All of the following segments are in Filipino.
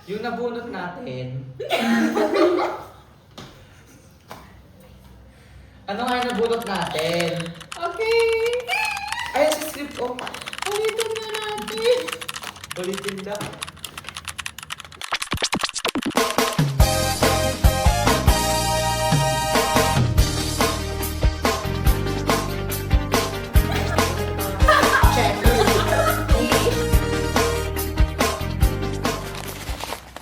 Yung nabunot natin. Ano nga yung nabunot natin? Okay. Ay, si script off. Ulitin na natin. Ulitin daw.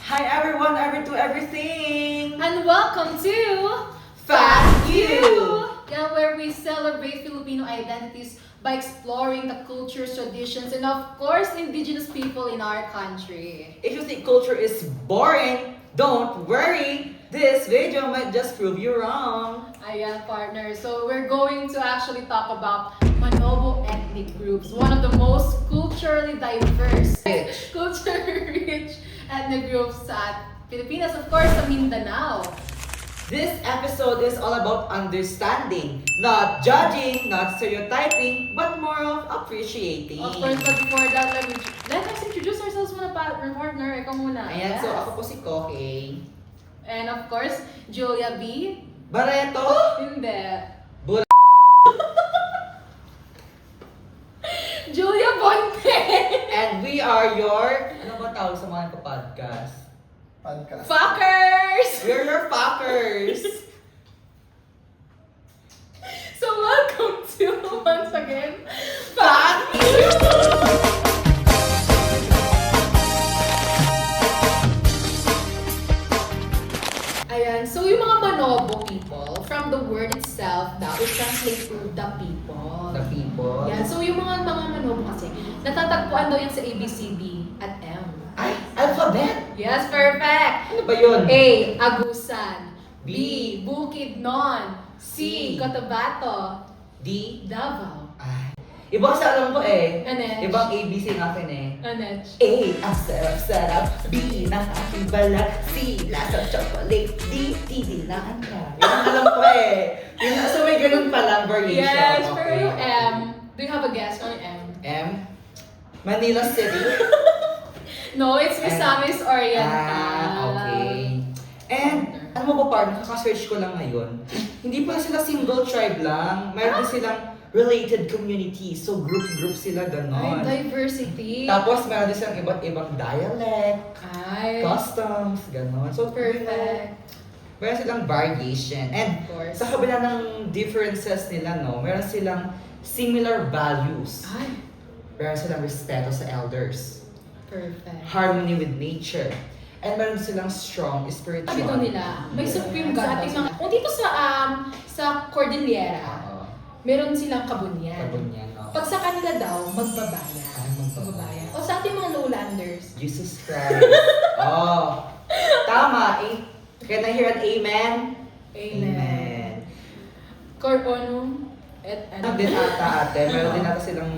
Hi everyone, everything! And welcome to Fact You! Yeah, where we celebrate Filipino identities by exploring the cultures, traditions, and of course, indigenous people in our country. If you think culture is boring, don't worry! This video might just prove you wrong. Ayan, partner. So we're going to actually talk about Manobo ethnic groups, one of the most culturally diverse, culture-rich ethnic groups sa Pilipinas, of course, sa Mindanao. This episode is all about understanding, not judging, not stereotyping, but more of appreciating. Of course, but before that, let us introduce ourselves muna, partner. Ikaw muna. Ayan, Yes. so ako po si Koke. And of course, Julia B. Barreto! Hindi. Bul- Julia Bonte! And we are your, ano ba tawag sa mga podcast? Podcast. Fuckers! We're your fuckers! So welcome to, once again, Fuck you! Ayan, so yung mga Manobo people, from the word itself, that would translate to the people. The people. Yan, so yung mga Manobo kasi, natatagpuan daw yan sa ABCD at M. Ay, alphabet! Yes, perfect! Ano ba yun? A. Agusan. B. B. Bukidnon. C. C. Cotabato. D. Davao. Ay. Ibang sa alam ko eh. Ano? Ibang ABC natin eh. Ano? A. Ang sarap-sarap. B. Ng aking balat. C. Lasang chocolate. D. Tidilaan ka. Yan ang alam ko eh. Yun, so may ganun palang variation. Yes, Okay. pero yung M, do you have a guess on M? M. Manila City. No, it's Misamis Oriental. Okay. And, ano mo ba parang, kaka-search ko lang ngayon, hindi pa sila single tribe lang. Mayroon din silang related communities. So, group sila, Ay, ganon. diversity. Tapos, meron din silang iba't ibang dialect, Ay, customs, ganon. So, perfect. Meron silang variation. And, Of course. sa kabila ng differences nila, no, meron silang similar values. Ay, Meron silang respeto sa elders. perfect. Harmony with nature. And meron silang strong spiritual. Sabi ko nila, may Yes. supreme God sa ating mga... Kung dito sa Cordillera, Oo. meron silang kabunyan. Kabunyan, no? Pag sa kanila daw, magbabayan. Ay, magbabayan. O sa ating mga lowlanders. Jesus Christ. Oh. Tama. Can I hear an amen? Amen. Corponum et Ano din ata ate? Meron din ata silang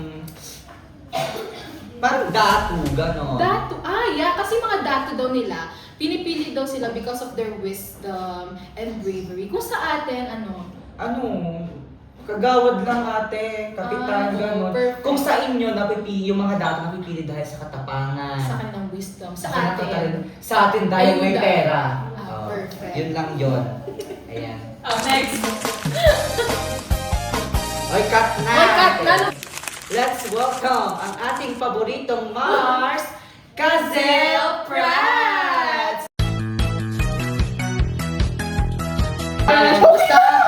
parang datu, gano'n. Datu. Ah, yeah. Kasi mga datu daw nila, pinipili daw sila because of their wisdom and bravery. Kung sa atin, ano? Ano? Kagawad lang ate, kapitan, Ah, gano'n. perfect. Kung sa inyo, napipili, yung mga datu napipili dahil sa katapangan. Sa kanilang wisdom. Sa Sa atin. Sa atin dahil may Ayuda. pera. Ah, Oh, perfect. Yun lang yun. Ayan. Oh, next. Oy, cut na! Oy, cut na! Let's welcome ang ating paboritong Mars, Kazel Prats!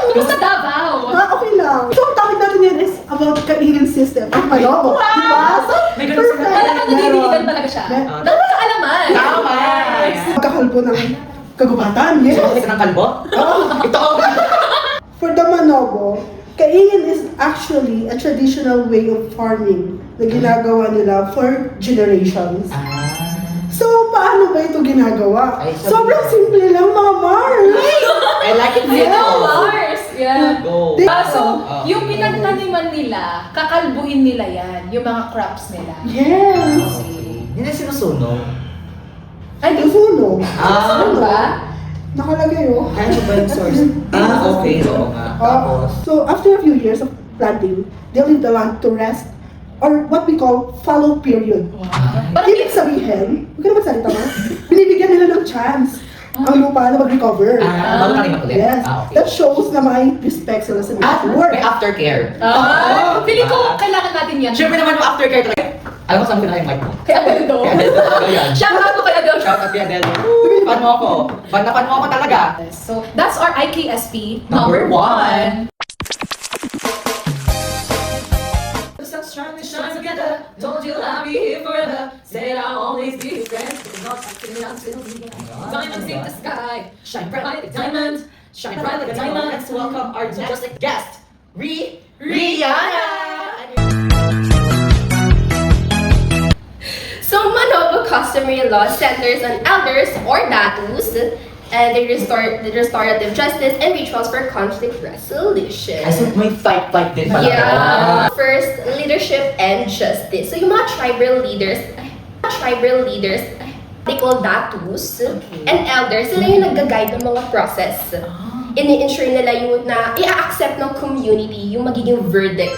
Gusto Davao. Okay lang. So, ang topic natin yun is about kaingin system of Manobo. Diba? So, May ganun sila. perfect. Alam mo, nagdidiligan talaga siya. Meron. Nakakaalaman. Tama! Magkakalbo ng kagubatan, yes. Sumakit ka ng kalbo? Ito! For the Manobo, kaingin is actually a traditional way of farming na ginagawa nila for generations. So, paano ba ito ginagawa? Ay, sabi- Sobrang simple lang, mga Mars! I like it You know, simple. Mars. Yeah. Go. So, Oh. yung pinagtaniman nila, kakalbuhin nila yan, yung mga crops nila. Yes! Okay. Yan ang sinusunog. Ay, di Sunog. Ah. Ano ba? Nakalagay, oh. Kaya siya ba yung source? Okay. Oo nga. Tapos? So, after a few years of planting, they leave the land to rest or what we call fallow period. Parang Ibig sabihin, huwag ka na magsalita ma, binibigyan chance ang lupa na mag-recover. Bago tayo ulit. Yes. Okay. That shows na may respect sila sa nature. May aftercare. Feeling ko kailangan natin yan. Siyempre naman yung aftercare talaga. Alam mo, saan ko na yung mic mo? Kaya Adeldo. Kaya Adeldo talaga yan. Shout out ko kay Adeldo. Shout out kay Adeldo. Fan mo ako. Fan mo ako talaga. So, that's our IKSP Number number 1. Shine together, told you I'll be here forever. Said I'll always be your friend. Diamonds in the sky, shine bright like a diamond, shine bright like a diamond. Let's welcome our next guest, Rihanna. So, Manobo customary law centers on elders or datus and the restorative justice and rituals for conflict resolution. Ay, so may fight din pala. Yeah. First, leadership and justice. So, yung mga tribal leaders, they call datus and elders. Sila yung nag-guide ng mga process. Ini-ensure nila yung na i-accept ng community yung magiging verdict.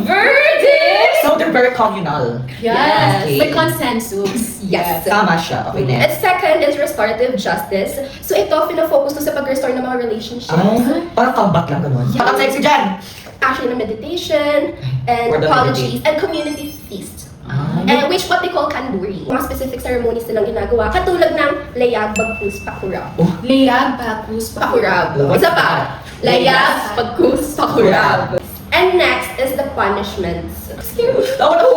Verdict! So they're very communal. Yes. Okay. May consensus. Yes. Tama siya. Okay, And next. second is restorative justice. So ito, pinafocus to sa pag-restore ng mga relationships. Parang combat lang ganun. Yeah. Bakit sexy dyan? Action and meditation, and Where do apologies, and community feast. And which what they call kanduri. Mga specific ceremonies nilang ginagawa. Katulad ng layag, bagkus, pakurab. Layag, bakus, Pakurab. Isa pa. Layag, bagkus, pakurab. And next is the punishments. Scary. Oh, no!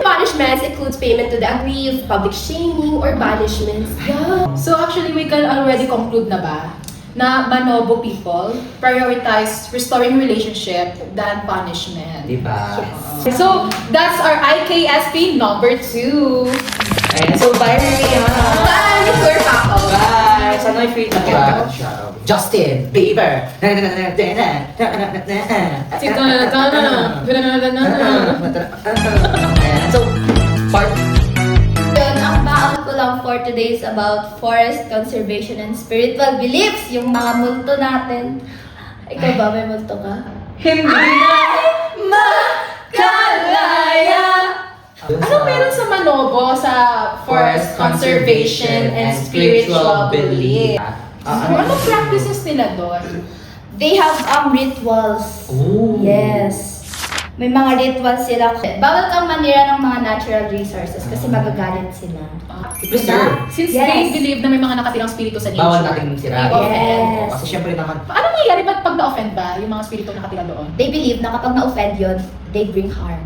Punishments includes payment to the aggrieved, public shaming, or banishments. Yeah. So actually, we can already conclude na ba na Manobo people prioritize restoring relationship than punishment. Diba? So that's our IKSP number 2. And so, bye, Rihanna! Bye! May tour pa ako. Bye! Sana may free na Justin Bieber! And so, part Yun, ang baon ko lang for today is about forest conservation and spiritual beliefs. Yung mga multo natin. Ikaw ba, may multo ka? hindi na makalaya. Ano meron sa Manobo sa forest conservation and spiritual belief? So, ano practices nila doon? They have rituals. Ooh. Yes. May mga rituals sila. Bawal kang manira ng mga natural resources kasi magagalit sila. Preserve. Since Yes. they believe na may mga nakatirang spirito sa nature. Bawal natin sira. Yes. Kasi syempre naman, Ano mangyayari pag na-offend ba yung mga spirito nakatira doon? They believe na kapag na-offend yun, they bring harm.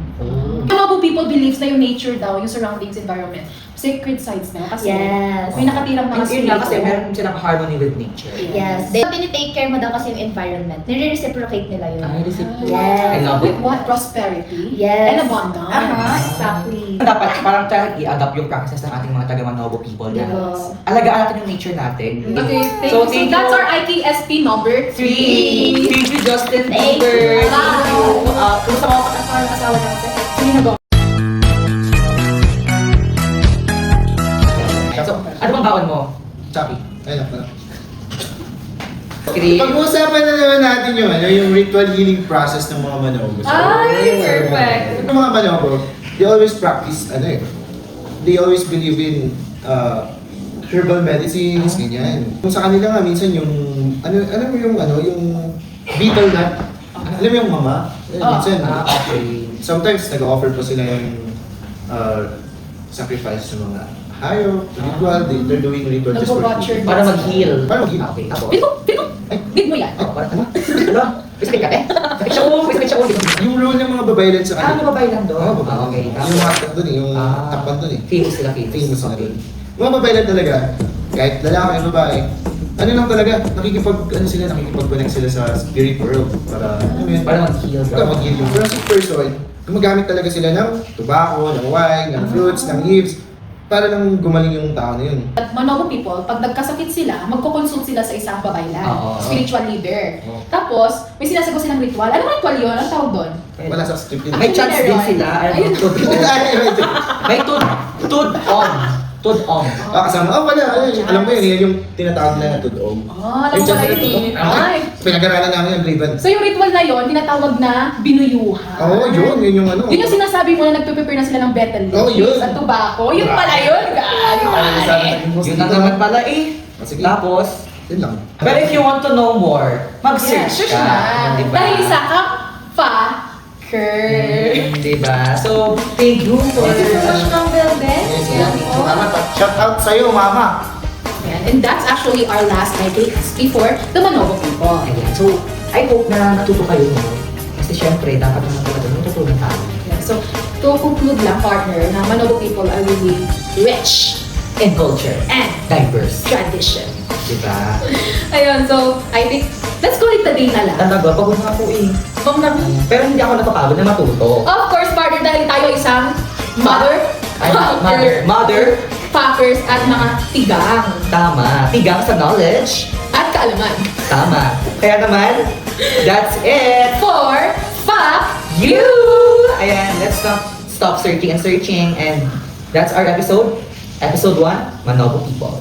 Manobo people believes na yung nature daw, yung surroundings, environment, sacred sites na kasi Yes. may nakatirang mga yun spirito. lang kasi meron silang harmony with nature. Yes. They take care mo daw kasi yung environment. Nire-reciprocate nila yun. Ay, reciprocate. Yes. I love With it. what? Prosperity? Yes. And abundance. Exactly. Dapat parang tayo i-adapt yung practices ng ating mga taga-Manobo people na Yes. alagaan natin yung nature natin. Okay, thank So, you. So thank that's you. our IKSP number 3. Thank you, Justin Thank Bieber. you. Thank you. Kumusta mo ang asawa natin? Sige na go. So, ano bang baon mo? Chappy. Ayun na. Kiri. Pag-uusapan na naman natin yung ritual healing process ng mga Manobo. Ay, perfect. Yung mga Manobo, they always practice, they always believe in herbal medicines, ganyan. Kung sa kanila nga, minsan yung, alam mo yung betel nut, alam mo yung mama? Minsan, Okay. sometimes nag-offer pa sila yung sacrifice sa mga hayop, ritual, they're doing ritual just for Nag-butcher. healing. Para mag-heal. Para mag-heal. Okay, tapos. Big mo yan. Ano? Ano? May sakit ka, eh? Sakit siya ko, may sakit siya ko. Yung role ng mga babaylan sa kanila. Ano ba lang doon? Oo, Okay. yung mga takpan doon yung takpan doon Famous sila, famous. Famous sila Okay. doon. Mga babaylan talaga, kahit lalaki o babae, ano lang talaga, nakikipag-connect sila sa spirit world para, Para mag-heal. Para mag-heal yung pero si person, gumagamit talaga sila ng tobacco, ng wine, ng fruits, ng leaves, para lang gumaling yung tao na yun. At Manobo people, pag nagkasakit sila, magko-consult sila sa isang babaylan, Oo. spiritual leader. Oo. Tapos, may sinasagot silang ritual. Anong ritual yun? Anong tawag doon? Wala sa script yun. May chance din sila. Ayun. May tud on. Tudong. Kasama. Pala. Alam mo yun, yan yung tinatawag na tudong. Alam ko pala yun. Ay. Pinag-aralan namin yung Raven. So yung ritual na yon tinatawag na binuyuhan. Yun yung ano. Yun yung sinasabi mo na nagpe-prepare na sila ng betel leaves Yun. at tobacco. Yun pala yun, guys. Yun na naman pala eh. Sige. Tapos, Yun lang. pero if you want to know more, mag-search Search ka. na. Diba? Dahil isa ka fucker. Diba? So, thank you for... Thank you so much, Ma'am Belden. Salamat. Shout out sa'yo, mama. And that's actually our last night takes before the Manobo people. Ayan. So, I hope na natuto kayo ngayon. Kasi syempre, dapat naman talaga natutunan tayo. Yeah, so, to conclude lang, partner, na Manobo people are really rich And culture. and Diverse. tradition. Diba? Ayun, so, I think, let's call it the day na lang. Talaga, pagod na ako eh. Pero hindi ako napapagod na matuto. Of course, partner, dahil tayo isang mother, Mother, fuckers, at mga tigang tama. Tigang sa knowledge. at kaalaman. Tama. Kaya naman, that's it. For fuck You! Ayan, let's stop searching and searching. And that's our episode. Episode 1, Manobo People.